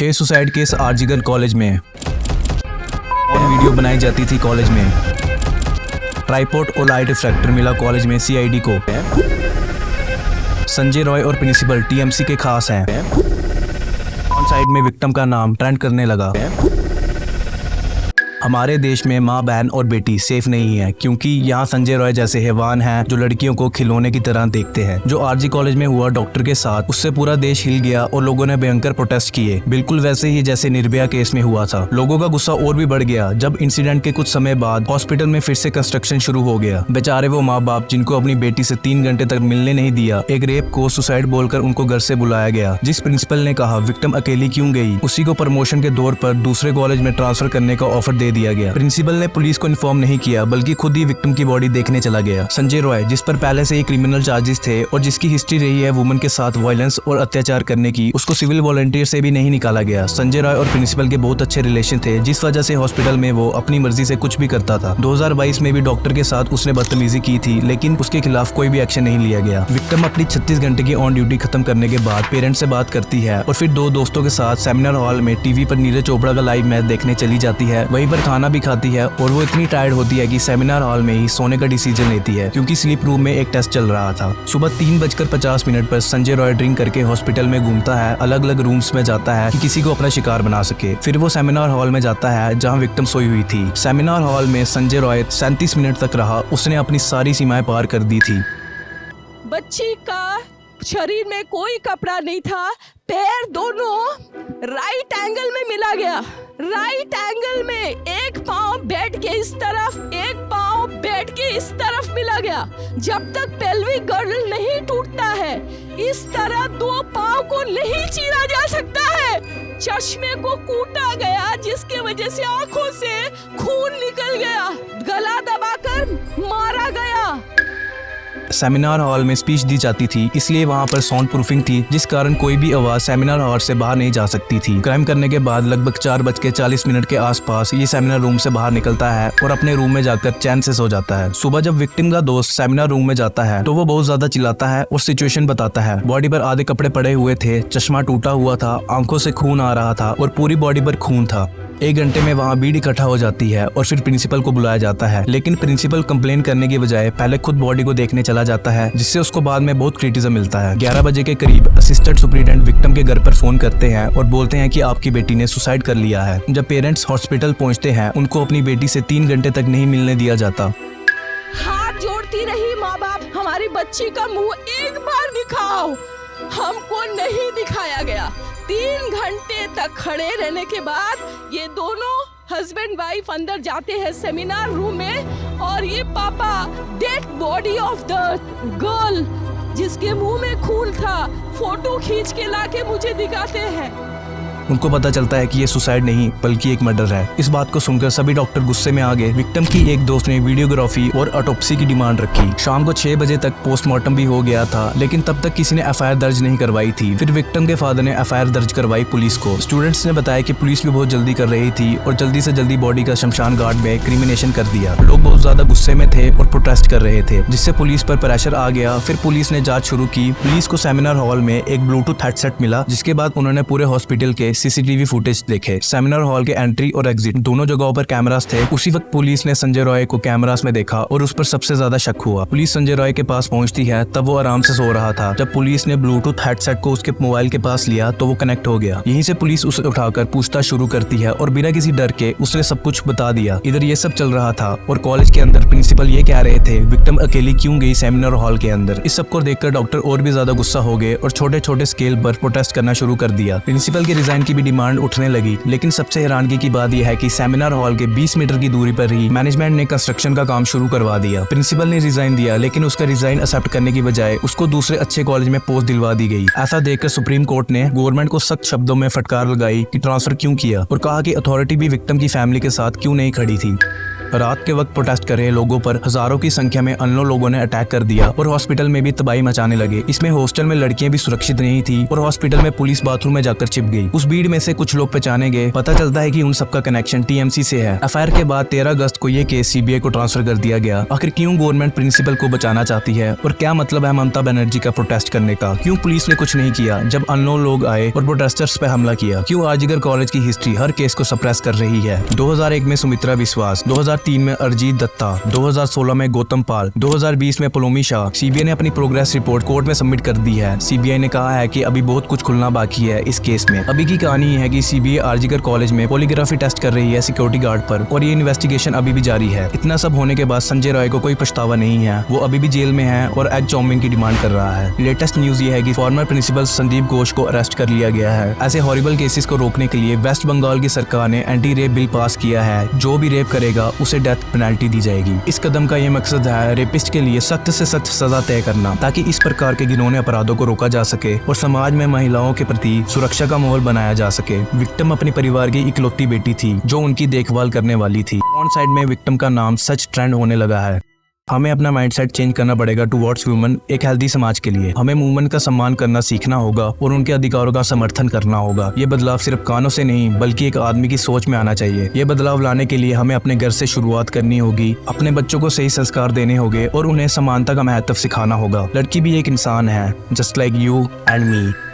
6 suicide case RG Kar college में और video बनाई जाती थी कॉलेज में। ट्राइपॉड और लाइट रिफ्लेक्टर मिला कॉलेज में सीआईडी को। संजय रॉय और प्रिंसिपल टीएमसी के खास हैं। ऑन साइड में विक्टिम का नाम ट्रेंड करने लगा। हमारे देश में माँ, बहन और बेटी सेफ नहीं है, क्योंकि यहाँ संजय रॉय जैसे हैवान हैं जो लड़कियों को खिलौने की तरह देखते हैं। जो आरजी कॉलेज में हुआ डॉक्टर के साथ, उससे पूरा देश हिल गया और लोगों ने भयंकर प्रोटेस्ट किए, बिल्कुल वैसे ही जैसे निर्भया केस में हुआ था। लोगों का गुस्सा और भी बढ़ गया जब इंसिडेंट के कुछ समय बाद हॉस्पिटल में फिर से कंस्ट्रक्शन शुरू हो गया। बेचारे वो माँ बाप जिनको अपनी बेटी से 3 घंटे तक मिलने नहीं दिया, एक रेप को सुसाइड बोलकर उनको घर से बुलाया गया। जिस प्रिंसिपल ने कहा विक्टिम अकेली क्यों गई, उसी को प्रमोशन के दौर पर दूसरे कॉलेज में ट्रांसफर करने का ऑफर दे दिया गया। प्रिंसिपल ने पुलिस को इन्फॉर्म नहीं किया, बल्कि खुद ही विक्टिम की बॉडी देखने चला गया। संजय रॉय, जिस पर पहले से ही क्रिमिनल चार्जेस थे और जिसकी हिस्ट्री रही है वुमन के साथ वायलेंस और अत्याचार करने की, उसको सिविल वॉलंटियर से भी नहीं निकाला गया। संजय रॉय और प्रिंसिपल के बहुत अच्छे रिलेशन थे, जिस वजह से हॉस्पिटल में वो अपनी मर्जी से कुछ भी करता था। 2022 में भी डॉक्टर के साथ उसने बदतमीजी की थी, लेकिन उसके खिलाफ कोई भी एक्शन नहीं लिया गया। विक्टिम अपनी 36 घंटे की ऑन ड्यूटी खत्म करने के बाद पेरेंट्स से बात करती है और फिर 2 दोस्तों के साथ सेमिनार हॉल में टीवी पर नीरज चोपड़ा का लाइव मैच देखने चली जाती है। वहीं पर खाना भी खाती है और वो इतनी टायर्ड होती है कि सेमिनार हॉल में ही सोने का डिसीजन लेती है, क्योंकि स्लीप रूम में एक टेस्ट चल रहा था। सुबह 3:50 पर संजय रॉय ड्रिंक करके हॉस्पिटल में घूमता है, अलग अलग रूम्स में जाता है कि किसी को अपना शिकार बना सके। फिर वो सेमिनार हॉल में जाता है जहाँ विक्टिम सोई हुई थी। सेमिनार हॉल में संजय रॉय 37 मिनट तक रहा। उसने अपनी सारी सीमाएं पार कर दी थी। बच्ची का शरीर में कोई कपड़ा नहीं था, पैर दोनों राइट एंगल में मिला गया। राइट एंगल में एक पाँव बेड के इस तरफ, एक पाँव बेड के इस तरफ मिला गया। जब तक पेल्विक गर्डल नहीं टूटता है, इस तरह 2 पाँव को नहीं चीरा जा सकता है। चश्मे को कूटा गया, जिसके वजह से आंखों से खून निकल गया। गला दबाकर मारा गया। सेमिनार हॉल में स्पीच दी जाती थी, इसलिए वहाँ पर साउंड प्रूफिंग थी, जिस कारण कोई भी आवाज सेमिनार हॉल से बाहर नहीं जा सकती थी। क्राइम करने के बाद लगभग 4:40 के आसपास ये सेमिनार रूम से बाहर निकलता है और अपने रूम में जाकर चैन से सो जाता है। सुबह जब विक्टिम का दोस्त सेमिनार रूम में जाता है तो वो बहुत ज्यादा चिल्लाता है और सिचुएशन बताता है। बॉडी पर आधे कपड़े पड़े हुए थे, चश्मा टूटा हुआ था, आंखों से खून आ रहा था और पूरी बॉडी पर खून था। 1 घंटे में वहाँ भीड़ इकट्ठा हो जाती है और फिर प्रिंसिपल को बुलाया जाता है, लेकिन प्रिंसिपल कंप्लेन करने की बजाय पहले खुद बॉडी को देखने चला जाता है, जिससे उसको बाद में बहुत क्रिटिसिज्म मिलता है। 11 बजे के करीब असिस्टेंट सुपरिटेंडेंट विक्टिम के घर पर फोन करते हैं और बोलते हैं कि आपकी बेटी ने सुसाइड कर लिया है। जब पेरेंट्स हॉस्पिटल पहुँचते हैं, उनको अपनी बेटी से 3 घंटे तक नहीं मिलने दिया जाता। हाथ जोड़ती रही माँ बाप, हमारी बच्ची का मुंह एक बार दिखाओ। हमको नहीं दिखाया गया। 3 घंटे तक खड़े रहने के बाद ये दोनों हस्बैंड वाइफ अंदर जाते हैं सेमिनार रूम में, और ये पापा dead body of the girl, जिसके मुंह में खून था, फोटो खींच के लाके मुझे दिखाते हैं। उनको पता चलता है कि ये सुसाइड नहीं बल्कि एक मर्डर है। इस बात को सुनकर सभी डॉक्टर गुस्से में आ गए। विक्टिम की एक दोस्त ने वीडियोग्राफी और ऑटोप्सी की डिमांड रखी। शाम को 6 बजे तक पोस्टमार्टम भी हो गया था, लेकिन तब तक किसी ने एफआईआर दर्ज नहीं करवाई थी। फिर विक्टिम के फादर ने एफआईआर दर्ज करवाई पुलिस को। स्टूडेंट्स ने बताया कि पुलिस भी बहुत जल्दी कर रही थी और जल्दी से जल्दी बॉडी का शमशान घाट में क्रिमिनेशन कर दिया। लोग बहुत ज्यादा गुस्से में थे और प्रोटेस्ट कर रहे थे, जिससे पुलिस पर प्रेशर आ गया। फिर पुलिस ने जांच शुरू की। पुलिस को सेमिनार हॉल में एक ब्लूटूथ हेडसेट मिला, जिसके बाद उन्होंने पूरे हॉस्पिटल के सीसीटीवी फुटेज देखे। सेमिनार हॉल के एंट्री और एग्जिट दोनों जगहों पर कैमरास थे। उसी वक्त पुलिस ने संजय रॉय को कैमरास में देखा और उस पर सबसे ज्यादा शक हुआ। पुलिस संजय रॉय के पास पहुंचती है, तब वो आराम से सो रहा था। जब पुलिस ने ब्लूटूथ हेडसेट को उसके मोबाइल के पास लिया तो वो कनेक्ट हो गया। यहीं से पुलिस उसे उठाकर पूछताछ शुरू करती है और बिना किसी डर के उसने सब कुछ बता दिया। इधर ये सब चल रहा था और कॉलेज के अंदर प्रिंसिपल ये कह रहे थे विक्टिम अकेली क्यों गई सेमिनार हॉल के अंदर। इस सबको देखकर डॉक्टर और भी ज्यादा गुस्सा हो गए और छोटे छोटे स्केल पर प्रोटेस्ट करना शुरू कर दिया। प्रिंसिपल के रिजाइन की भी डिमांड उठने लगी, लेकिन सबसे हैरानगी की बात यह है कि सेमिनार हॉल के 20 मीटर की दूरी पर ही मैनेजमेंट ने कंस्ट्रक्शन का काम शुरू करवा दिया। प्रिंसिपल ने रिजाइन दिया, लेकिन उसका रिजाइन एक्सेप्ट करने की बजाय उसको दूसरे अच्छे कॉलेज में पोस्ट दिलवा दी गई। ऐसा देखकर सुप्रीम कोर्ट ने गवर्नमेंट को सख्त शब्दों में फटकार लगाई कि ट्रांसफर क्यों किया, और कहा कि अथॉरिटी भी विक्टिम की फैमिली के साथ क्यों नहीं खड़ी थी। रात के वक्त प्रोटेस्ट कर रहे लोगों पर हजारों की संख्या में अननोन लोगों ने अटैक कर दिया और हॉस्पिटल में भी तबाही मचाने लगे। इसमें हॉस्टल में लड़कियां भी सुरक्षित नहीं थी और हॉस्पिटल में पुलिस बाथरूम में जाकर छिप गई। उस भीड़ में से कुछ लोग पहचाने गए। पता चलता है कि उन सबका कनेक्शन टीएमसी से है। एफआईआर के बाद 13 अगस्त को ये केस सीबीआई को ट्रांसफर कर दिया गया। आखिर क्यों गवर्नमेंट प्रिंसिपल को बचाना चाहती है और क्या मतलब है ममता बनर्जी का प्रोटेस्ट करने का? क्यों पुलिस ने कुछ नहीं किया जब अननोन लोग आए और प्रोटेस्टर्स पे हमला किया? क्यों आरजीकर कॉलेज की हिस्ट्री हर केस को सप्रेस कर रही है? 2001 में सुमित्रा विश्वास, 2003 में अरिजीत दत्ता, 2016 में गौतम पाल, 2020 में पलोमी शाह। सीबीआई ने अपनी प्रोग्रेस रिपोर्ट कोर्ट में सबमिट कर दी है। सीबीआई ने कहा है कि अभी बहुत कुछ खुलना बाकी है इस केस में। अभी की कहानी है कि सीबीआई आरजीकर कॉलेज में पॉलीग्राफी टेस्ट कर रही है सिक्योरिटी गार्ड पर और ये इन्वेस्टिगेशन अभी भी जारी है। इतना सब होने के बाद संजय रॉय को कोई पछतावा नहीं है। वो अभी भी जेल में है और एग चाउमीन की डिमांड कर रहा है। लेटेस्ट न्यूज ये है कि फॉर्मर प्रिंसिपल संदीप घोष को अरेस्ट कर लिया गया है। ऐसे हॉरिबल केसेस को रोकने के लिए वेस्ट बंगाल की सरकार ने एंटी रेप बिल पास किया है। जो भी रेप करेगा उसे डेथ पेनल्टी दी जाएगी। इस कदम का ये मकसद है रेपिस्ट के लिए सख्त से सख्त सजा तय करना ताकि इस प्रकार के घिनौने अपराधों को रोका जा सके और समाज में महिलाओं के प्रति सुरक्षा का माहौल बनाया जा सके। विक्टिम अपने परिवार की इकलौती बेटी थी जो उनकी देखभाल करने वाली थी। ऑन साइड में विक्टिम का नाम सच ट्रेंड होने लगा है। हमें अपना माइंडसेट चेंज करना पड़ेगा टुवर्ड्स वुमेन, एक हेल्दी समाज के लिए। हमें वुमेन का सम्मान करना सीखना होगा और उनके अधिकारों का समर्थन करना होगा। ये बदलाव सिर्फ कानों से नहीं बल्कि एक आदमी की सोच में आना चाहिए। ये बदलाव लाने के लिए हमें अपने घर से शुरुआत करनी होगी। अपने बच्चों को सही संस्कार देने होंगे और उन्हें समानता का महत्व सिखाना होगा। लड़की भी एक इंसान है, just like you and me.